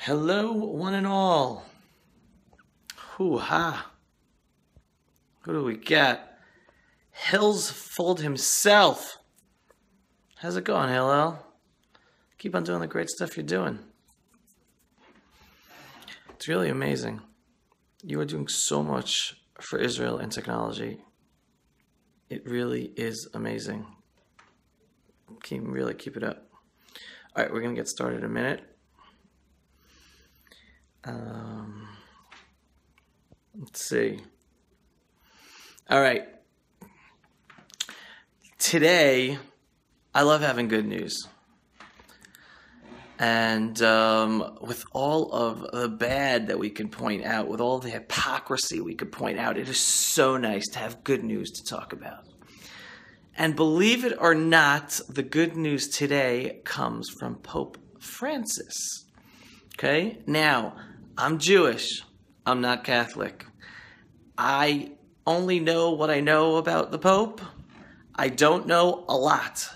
Hello, one and all. Hoo-ha. Who do we got? Hillsfold himself. How's it going, Hillel? Keep on doing the great stuff you're doing. It's really amazing. You are doing so much for Israel and technology. It really is amazing. Really keep it up. All right, we're going to get started in a minute. Let's see. All right. Today, I love having good news. And with all of the bad that we can point out, with all the hypocrisy we could point out, it is so nice to have good news to talk about. And believe it or not, the good news today comes from Pope Francis. Okay? Now, I'm Jewish. I'm not Catholic. I only know what I know about the Pope. I don't know a lot.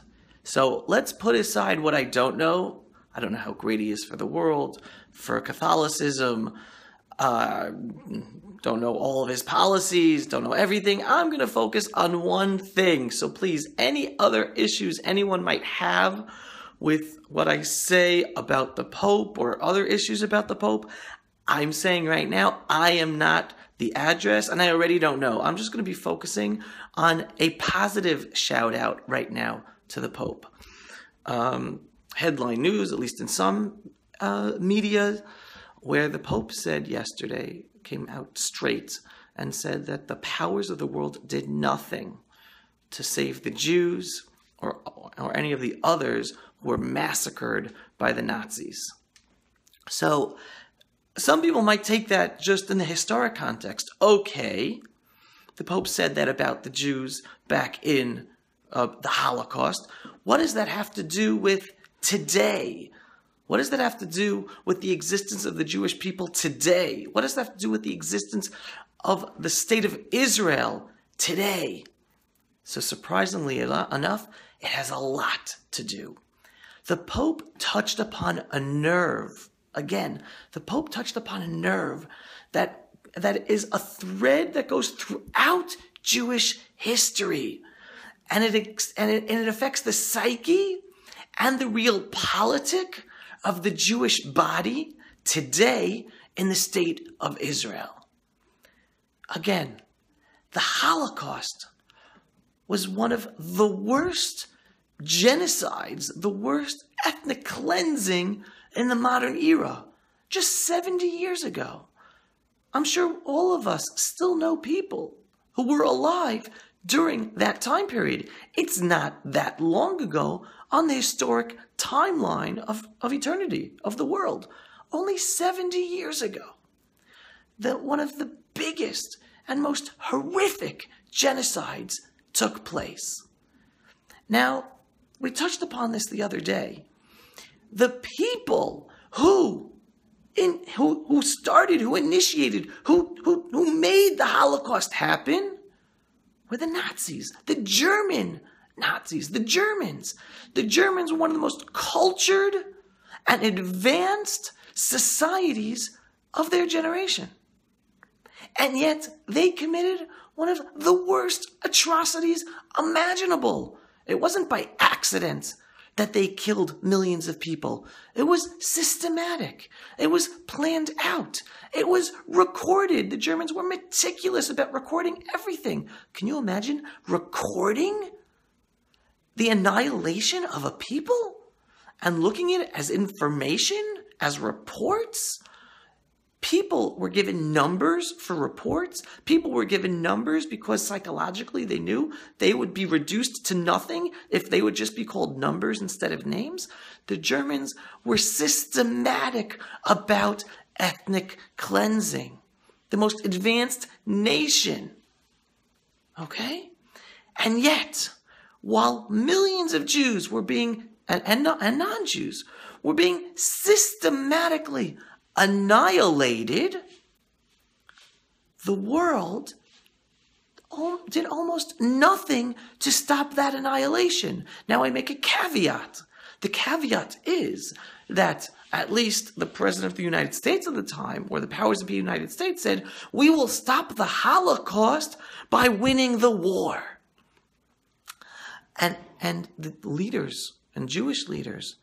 So let's put aside what I don't know. I don't know how great he is for the world, for Catholicism. Don't know all of his policies. Don't know everything. I'm going to focus on one thing. So please, any other issues anyone might have with what I say about the Pope or other issues about the Pope, I'm saying right now, I am not the address, and I already don't know. I'm just going to be focusing on a positive shout out right now to the Pope. Headline news, at least in some media, where the Pope said yesterday, came out straight and said that the powers of the world did nothing to save the Jews or any of the others who were massacred by the Nazis. So some people might take that just in the historic context. Okay, the Pope said that about the Jews back in the Holocaust. What does that have to do with today? What does that have to do with the existence of the Jewish people today? What does that have to do with the existence of the state of Israel today? So surprisingly enough, it has a lot to do. The Pope touched upon a nerve. Again, the Pope touched upon a nerve that is a thread that goes throughout Jewish history. And it affects the psyche and the real politic of the Jewish body today in the state of Israel. Again, the Holocaust was one of the worst genocides, the worst ethnic cleansing in the modern era, just 70 years ago. I'm sure all of us still know people who were alive during that time period. It's not that long ago on the historic timeline of eternity, of the world. Only 70 years ago, that one of the biggest and most horrific genocides took place. Now, we touched upon this the other day. The people who started, who initiated, who made the Holocaust happen were the Nazis, the German Nazis, the Germans. The Germans were one of the most cultured and advanced societies of their generation. And yet they committed one of the worst atrocities imaginable. It wasn't by accident that they killed millions of people. It was systematic. It was planned out. It was recorded. The Germans were meticulous about recording everything. Can you imagine recording the annihilation of a people and looking at it as information, as reports? People were given numbers for reports. People were given numbers because psychologically they knew they would be reduced to nothing if they would just be called numbers instead of names. The Germans were systematic about ethnic cleansing. The most advanced nation. Okay? And yet, while millions of Jews were being, and non-Jews, were being systematically annihilated, the world did almost nothing to stop that annihilation. Now I make a caveat. The caveat is that at least the President of the United States at the time, or the powers of the United States, said, we will stop the Holocaust by winning the war. And the leaders and Jewish leaders,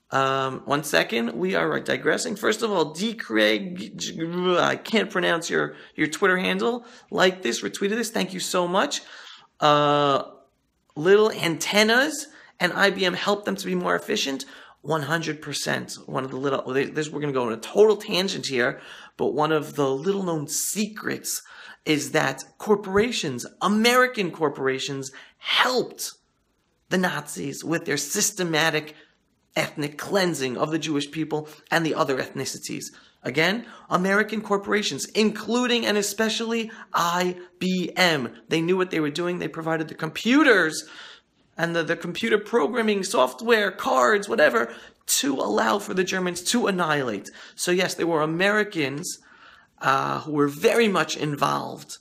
one second, we are digressing. First of all, D. Craig, I can't pronounce your Twitter handle. Like this, retweeted this. Thank you so much. Little antennas and IBM helped them to be more efficient. 100%. One of the little, we're going to go on a total tangent here, but one of the little known secrets is that corporations, American corporations, helped the Nazis with their systematic ethnic cleansing of the Jewish people and the other ethnicities. Again, American corporations, including and especially IBM. They knew what they were doing. They provided the computers and the computer programming software, cards, whatever, to allow for the Germans to annihilate. So yes, there were Americans who were very much involved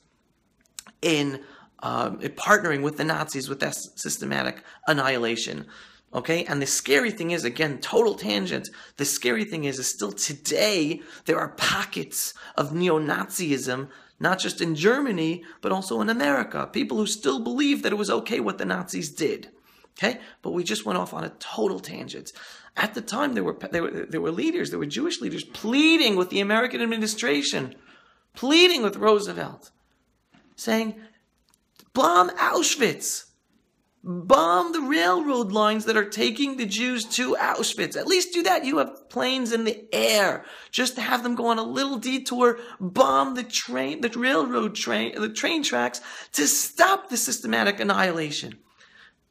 in partnering with the Nazis with that systematic annihilation. Okay, and the scary thing is, again, total tangent, the scary thing is still today, there are pockets of neo-Nazism, not just in Germany, but also in America. People who still believe that it was okay what the Nazis did. Okay, but we just went off on a total tangent. At the time, there were leaders, there were Jewish leaders pleading with the American administration, pleading with Roosevelt, saying, bomb Auschwitz. Bomb the railroad lines that are taking the Jews to Auschwitz. At least do that. You have planes in the air. Just to have them go on a little detour, bomb the train tracks to stop the systematic annihilation.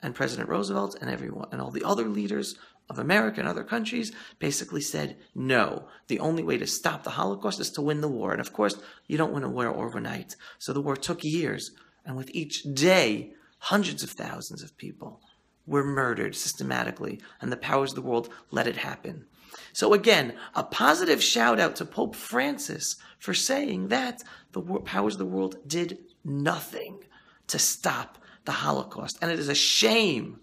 And President Roosevelt and everyone and all the other leaders of America and other countries basically said, no, the only way to stop the Holocaust is to win the war. And of course, you don't win a war overnight. So the war took years. And with each day, hundreds of thousands of people were murdered systematically, and the powers of the world let it happen. So again, a positive shout out to Pope Francis for saying that the powers of the world did nothing to stop the Holocaust. And it is a shame.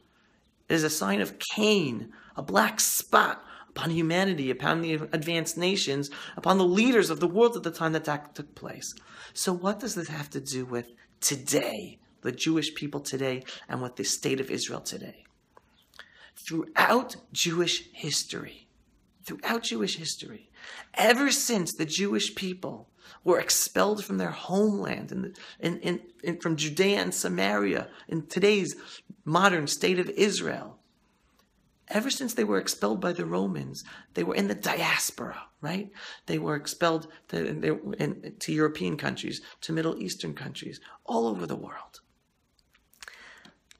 It is a sign of Cain, a black spot upon humanity, upon the advanced nations, upon the leaders of the world at the time that took place. So what does this have to do with today? The Jewish people today, and with the state of Israel today. Throughout Jewish history, ever since the Jewish people were expelled from their homeland, from Judea and Samaria, in today's modern state of Israel, ever since they were expelled by the Romans, they were in the diaspora, right? They were expelled to European countries, to Middle Eastern countries, all over the world.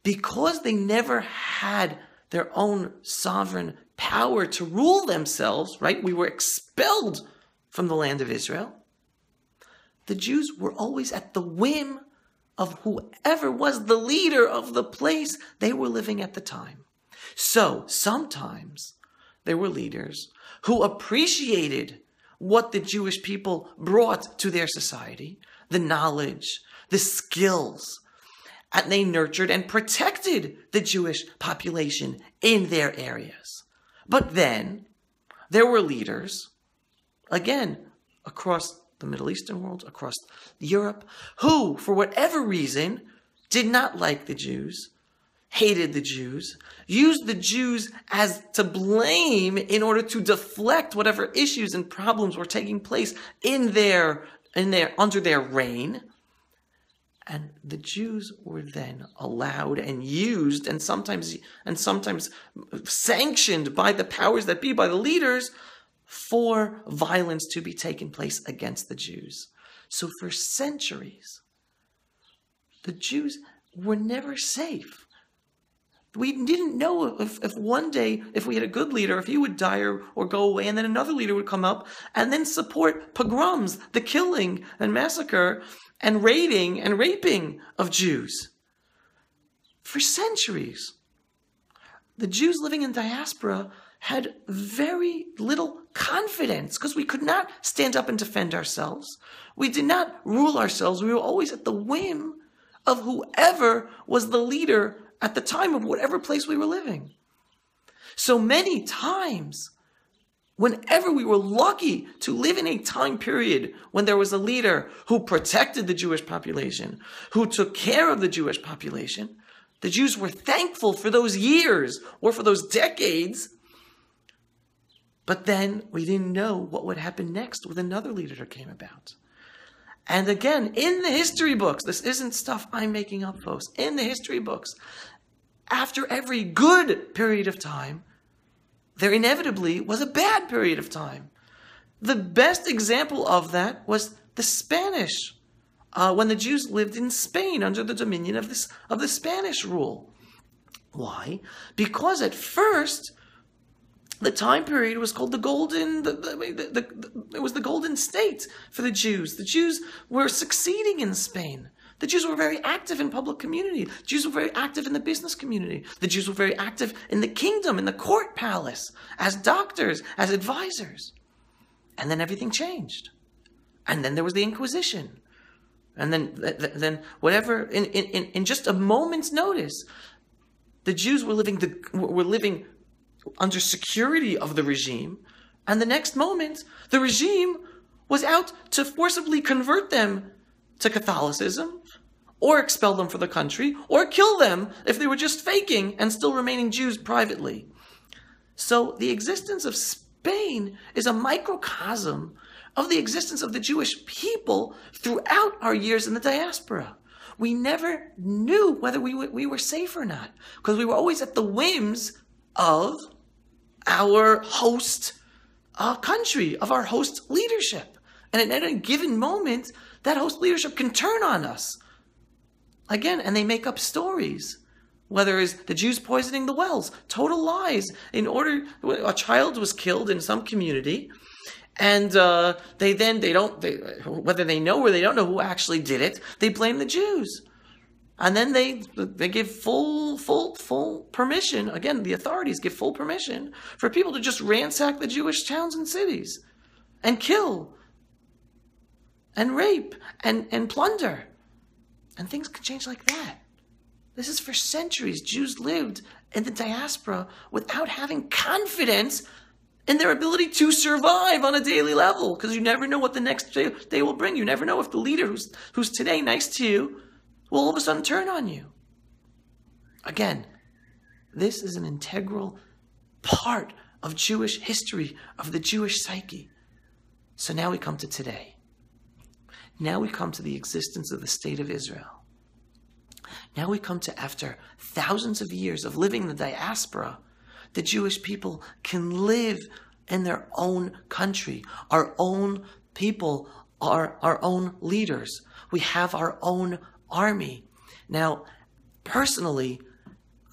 Because they never had their own sovereign power to rule themselves, right? We were expelled from the land of Israel. The Jews were always at the whim of whoever was the leader of the place they were living at the time. So sometimes there were leaders who appreciated what the Jewish people brought to their society, the knowledge, the skills, and they nurtured and protected the Jewish population in their areas. But then there were leaders, again, across the Middle Eastern world, across Europe, who, for whatever reason, did not like the Jews, hated the Jews, used the Jews as to blame in order to deflect whatever issues and problems were taking place under their reign. And the Jews were then allowed and used and sometimes sanctioned by the powers that be, by the leaders, for violence to be taken place against the Jews. So for centuries, the Jews were never safe. We didn't know if one day, if we had a good leader, if he would die or go away, and then another leader would come up and then support pogroms, the killing and massacre and raiding and raping of Jews. For centuries, the Jews living in diaspora had very little confidence because we could not stand up and defend ourselves. We did not rule ourselves. We were always at the whim of whoever was the leader at the time of whatever place we were living. So many times, whenever we were lucky to live in a time period when there was a leader who protected the Jewish population, who took care of the Jewish population, the Jews were thankful for those years or for those decades. But then we didn't know what would happen next with another leader that came about. And again, in the history books, this isn't stuff I'm making up, folks. In the history books, after every good period of time, there inevitably was a bad period of time. The best example of that was the Spanish, when the Jews lived in Spain under the dominion of the Spanish rule. Why? Because at first, the time period was called the Golden, it was the Golden State for the Jews. The Jews were succeeding in Spain. The Jews were very active in public community. The Jews were very active in the business community. The Jews were very active in the kingdom, in the court palace, as doctors, as advisors. And then everything changed. And then there was the Inquisition. And then whatever, in just a moment's notice, the Jews were living under security of the regime. And the next moment, the regime was out to forcibly convert them to Catholicism, or expel them from the country, or kill them if they were just faking and still remaining Jews privately. So the existence of Spain is a microcosm of the existence of the Jewish people throughout our years in the diaspora. We never knew whether we were safe or not, because we were always at the whims of our host country, of our host leadership. And at any given moment, that host leadership can turn on us. Again, and they make up stories. Whether it's the Jews poisoning the wells, total lies. A child was killed in some community, and whether they know or they don't know who actually did it, they blame the Jews. And then they give full permission. Again, the authorities give full permission for people to just ransack the Jewish towns and cities and kill and rape and plunder. And things can change like that. This is for centuries. Jews lived in the diaspora without having confidence in their ability to survive on a daily level, because you never know what the next day will bring. You never know if the leader who's today nice to you will all of a sudden turn on you. Again, this is an integral part of Jewish history, of the Jewish psyche. So now we come to today. Now we come to the existence of the state of Israel. Now we come to, after thousands of years of living in the diaspora, the Jewish people can live in their own country, our own people, our own leaders. We have our own army. Now, personally,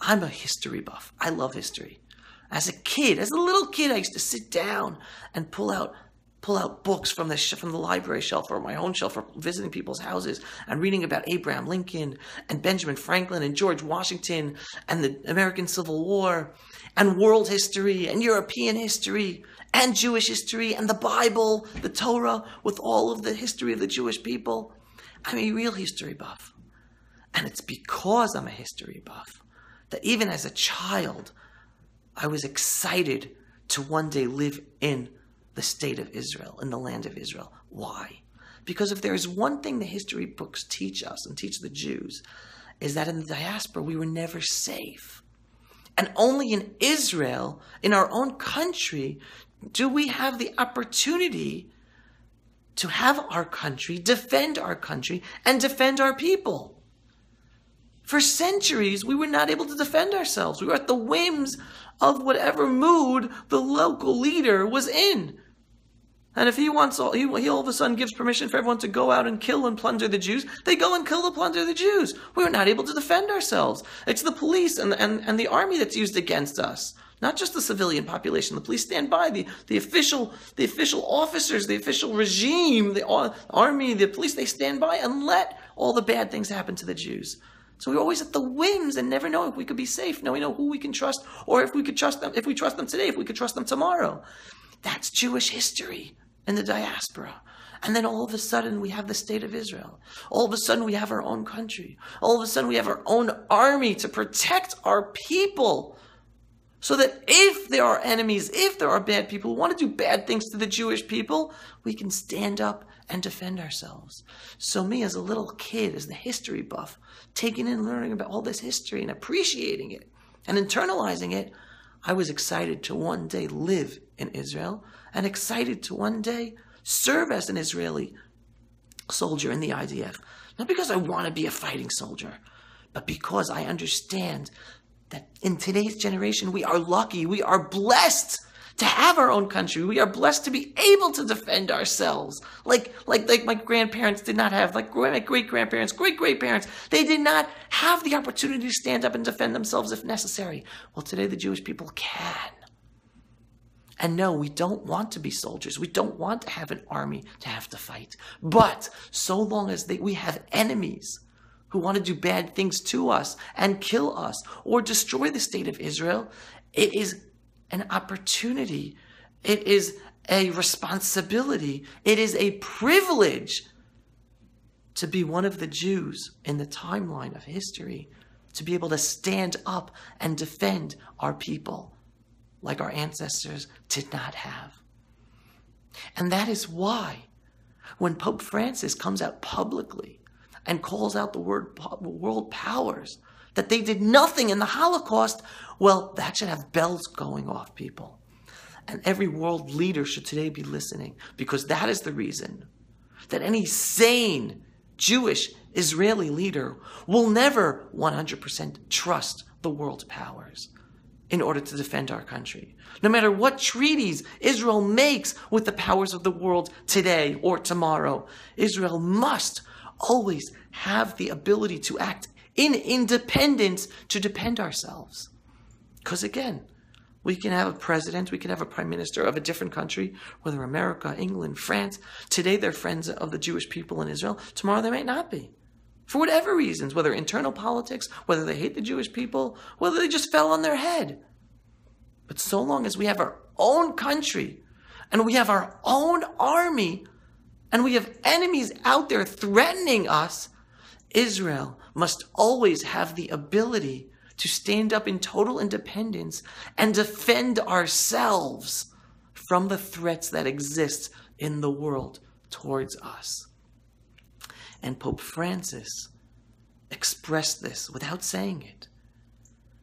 I'm a history buff. I love history. As a little kid, I used to sit down and pull out books from the library shelf or my own shelf, or visiting people's houses and reading about Abraham Lincoln and Benjamin Franklin and George Washington and the American Civil War and world history and European history and Jewish history and the Bible, the Torah, with all of the history of the Jewish people. I'm a real history buff. And it's because I'm a history buff that even as a child, I was excited to one day live in the state of Israel, in the land of Israel. Why? Because if there is one thing the history books teach us and teach the Jews, is that in the diaspora we were never safe. And only in Israel, in our own country, do we have the opportunity to have our country, defend our country, and defend our people. For centuries, we were not able to defend ourselves. We were at the whims of whatever mood the local leader was in. And if he all of a sudden gives permission for everyone to go out and kill and plunder the Jews, they go and kill and plunder the Jews. We were not able to defend ourselves. It's the police and the army that's used against us. Not just the civilian population. The police stand by. The official officers, the official regime, the army, the police, they stand by and let all the bad things happen to the Jews. So we're always at the whims and never know if we could be safe. Now we know who we can trust, or if we could trust them, if we trust them today, if we could trust them tomorrow. That's Jewish history in the diaspora. And then all of a sudden we have the state of Israel. All of a sudden we have our own country. All of a sudden we have our own army to protect our people So that if there are enemies, if there are bad people who want to do bad things to the Jewish people, we can stand up and defend ourselves. So me as a little kid, as the history buff, taking in learning about all this history and appreciating it and internalizing it, I was excited to one day live in Israel and excited to one day serve as an Israeli soldier in the IDF. Not because I want to be a fighting soldier, but because I understand that in today's generation, we are lucky, we are blessed to have our own country. We are blessed to be able to defend ourselves. Like my grandparents did not have, like my great-grandparents, great-great-parents, they did not have the opportunity to stand up and defend themselves if necessary. Well, today the Jewish people can. And no, we don't want to be soldiers. We don't want to have an army to have to fight. But so long as we have enemies who want to do bad things to us and kill us or destroy the state of Israel, it is an opportunity. It is a responsibility. It is a privilege to be one of the Jews in the timeline of history, to be able to stand up and defend our people like our ancestors did not have. And that is why when Pope Francis comes out publicly and calls out the world powers that they did nothing in the Holocaust, well, that should have bells going off, people. And every world leader should today be listening, because that is the reason that any sane Jewish Israeli leader will never 100% trust the world powers in order to defend our country. No matter what treaties Israel makes with the powers of the world today or tomorrow, Israel must always have the ability to act in independence to defend ourselves. Because again, we can have a president, we can have a prime minister of a different country, whether America, England, France. Today they're friends of the Jewish people in Israel. Tomorrow they might not be. For whatever reasons, whether internal politics, whether they hate the Jewish people, whether they just fell on their head. But so long as we have our own country and we have our own army, and we have enemies out there threatening us, Israel must always have the ability to stand up in total independence and defend ourselves from the threats that exist in the world towards us. And Pope Francis expressed this without saying it,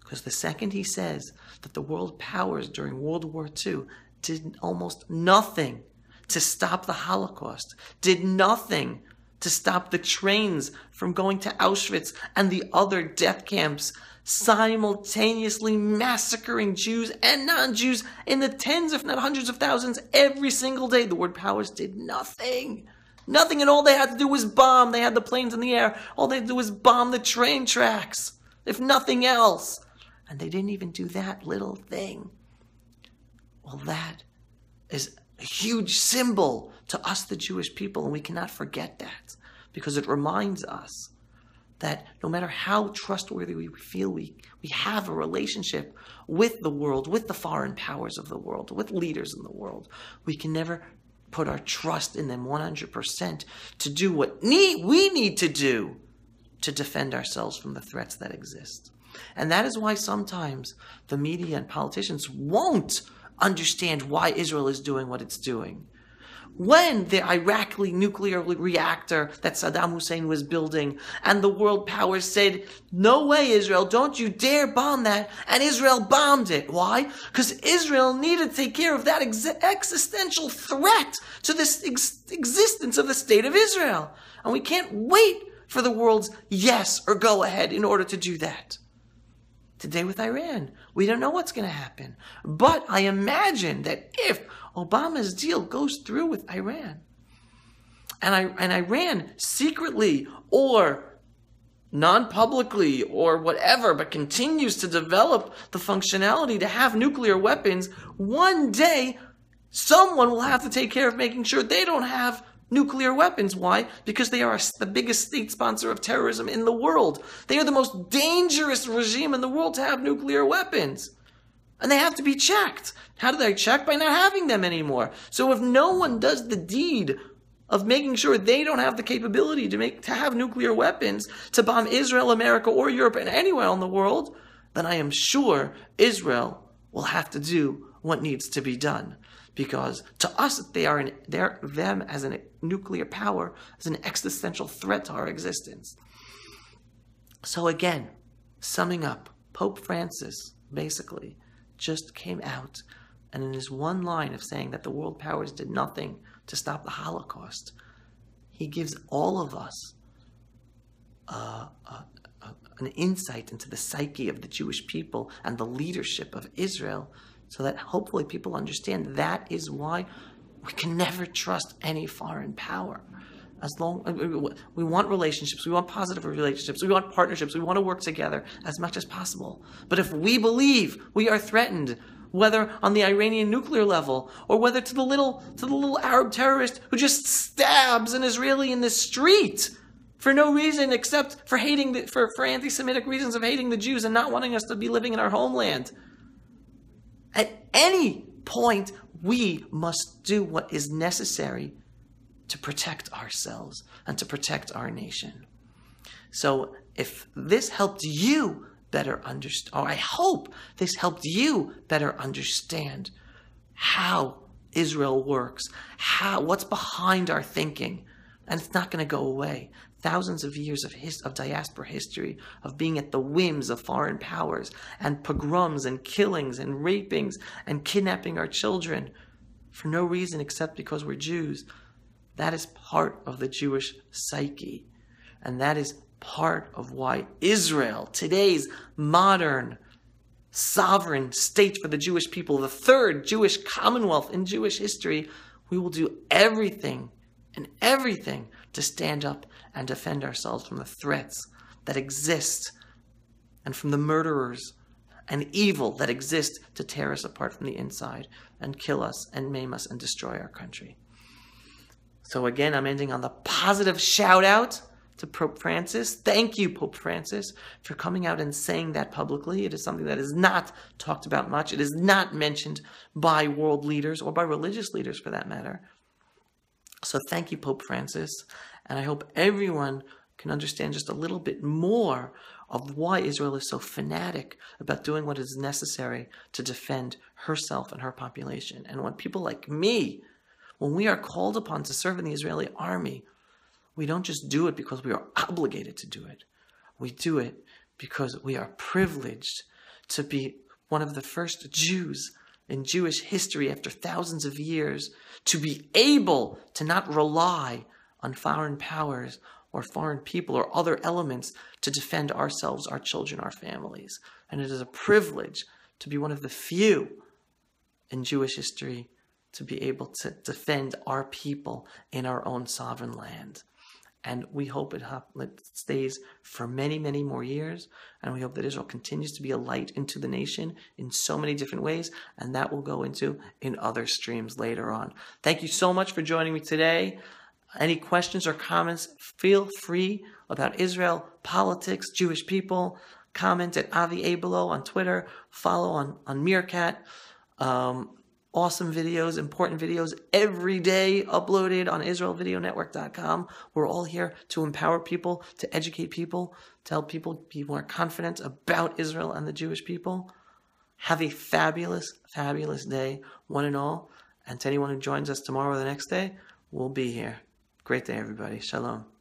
because the second he says that the world powers during World War II did almost nothing to stop the Holocaust, did nothing to stop the trains from going to Auschwitz and the other death camps, simultaneously massacring Jews and non-Jews in the tens, if not hundreds of thousands, every single day. The world powers did nothing. Nothing, and all they had to do was bomb. They had the planes in the air. All they had to do was bomb the train tracks, if nothing else. And they didn't even do that little thing. Well, that is a huge symbol to us, the Jewish people, and we cannot forget that, because it reminds us that no matter how trustworthy we feel we have a relationship with the world, with the foreign powers of the world, with leaders in the world, we can never put our trust in them 100% to do what we need to do to defend ourselves from the threats that exist. And that is why sometimes the media and politicians won't understand why Israel is doing what it's doing. When the Iraqi nuclear reactor that Saddam Hussein was building and the world powers said, no way, Israel, don't you dare bomb that, and Israel bombed it. Why? Because Israel needed to take care of that existential threat to this existence of the state of Israel. And we can't wait for the world's yes or go ahead in order to do that. Today with Iran, we don't know what's going to happen. But I imagine that if Obama's deal goes through with Iran, and Iran secretly or non-publicly or whatever, but continues to develop the functionality to have nuclear weapons, one day someone will have to take care of making sure they don't have nuclear weapons. Why? Because they are the biggest state sponsor of terrorism in the world. They are the most dangerous regime in the world to have nuclear weapons. And they have to be checked. How do they check? By not having them anymore. So if no one does the deed of making sure they don't have the capability to have nuclear weapons to bomb Israel, America, or Europe, and anywhere in the world, then I am sure Israel will have to do what needs to be done. Because to us, them as a nuclear power is an existential threat to our existence. So again, summing up, Pope Francis basically just came out, and in his one line of saying that the world powers did nothing to stop the Holocaust, he gives all of us an insight into the psyche of the Jewish people and the leadership of Israel, so that hopefully people understand that is why we can never trust any foreign power. As long we want relationships, we want positive relationships, we want partnerships, we want to work together as much as possible. But if we believe we are threatened, whether on the Iranian nuclear level or whether to the little Arab terrorist who just stabs an Israeli in the street for no reason except for hating for anti-Semitic reasons of hating the Jews and not wanting us to be living in our homeland. At any point, we must do what is necessary to protect ourselves and to protect our nation. So if this helped you better understand, or I hope this helped you better understand how Israel works, what's behind our thinking, and it's not going to go away. Thousands of years of diaspora history, of being at the whims of foreign powers, and pogroms and killings and rapings and kidnapping our children for no reason except because we're Jews. That is part of the Jewish psyche. And that is part of why Israel, today's modern sovereign state for the Jewish people, the third Jewish commonwealth in Jewish history, we will do everything to stand up and defend ourselves from the threats that exist and from the murderers and evil that exist to tear us apart from the inside and kill us and maim us and destroy our country. So again, I'm ending on the positive shout out to Pope Francis. Thank you, Pope Francis, for coming out and saying that publicly. It is something that is not talked about much. It is not mentioned by world leaders or by religious leaders for that matter. So thank you, Pope Francis, and I hope everyone can understand just a little bit more of why Israel is so fanatic about doing what is necessary to defend herself and her population. And when people like me, when we are called upon to serve in the Israeli army, we don't just do it because we are obligated to do it. We do it because we are privileged to be one of the first Jews in Jewish history after thousands of years to be able to not rely on foreign powers or foreign people or other elements to defend ourselves, our children, our families. And it is a privilege to be one of the few in Jewish history to be able to defend our people in our own sovereign land. And we hope it stays for many, many more years. And we hope that Israel continues to be a light into the nation in so many different ways. And that will go into in other streams later on. Thank you so much for joining me today. Any questions or comments, feel free about Israel, politics, Jewish people. Comment at AviAbelow on Twitter. Follow on Meerkat. Awesome videos, important videos every day uploaded on IsraelVideoNetwork.com. We're all here to empower people, to educate people, to help people be more confident about Israel and the Jewish people. Have a fabulous, fabulous day, one and all. And to anyone who joins us tomorrow or the next day, we'll be here. Great day, everybody. Shalom.